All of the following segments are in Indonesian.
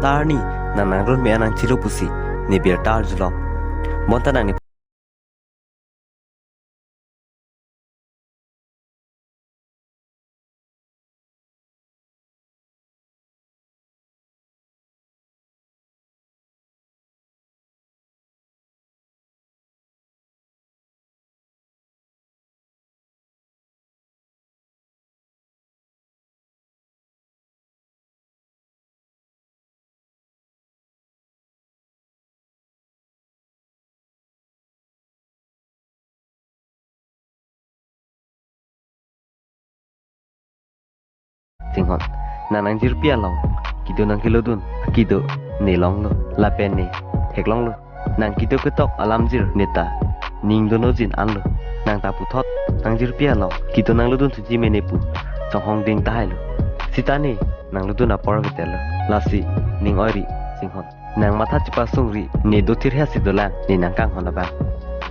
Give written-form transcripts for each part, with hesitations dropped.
tar ni nang run me nang chilu pusi ni bir tar julom monta nang ni singhon nang jir pia long kido nang kilodun kido ne long lo la pen ne hek long lo nang kido ketok alam jir neta ning dono jin an lo nang ta pu thot nang jir pia long kido nang lodun suji mene pu chong hong ding ta hai lo sitane nang lodun apor betel la si ning ori singhon nang matha chipa sungri ne do tir ha si dolang ne nang kang hon ba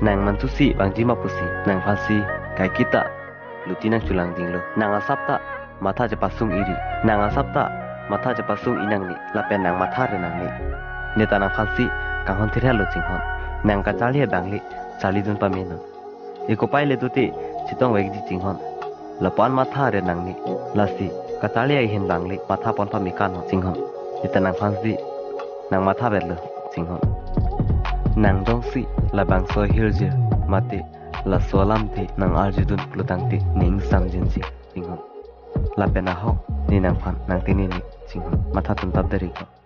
nang man tu si bang ji ma pu si nang phasi kai kita lutinang chulang ding lo nang asapta matha je pasung iri nang asapta matha je pasung inang ni lapen nang matha re nang ni neta nang phansi kanghon thira lo chinghon nang ka chali bangli chali dun pa mena eko paile tuti chitong wek ji chinghon lapan matha re nang ni lasi ka chali ai hin bangli matha pon pa mi kan ho chinghon neta nang phansi nang matha berlo chinghon nang dong si labang so hilje mate la solam the nang arjidun plutang te ning sam jin si chinghon la pena ho ni nang phan nang tini ni singhon matha tun tab dari ko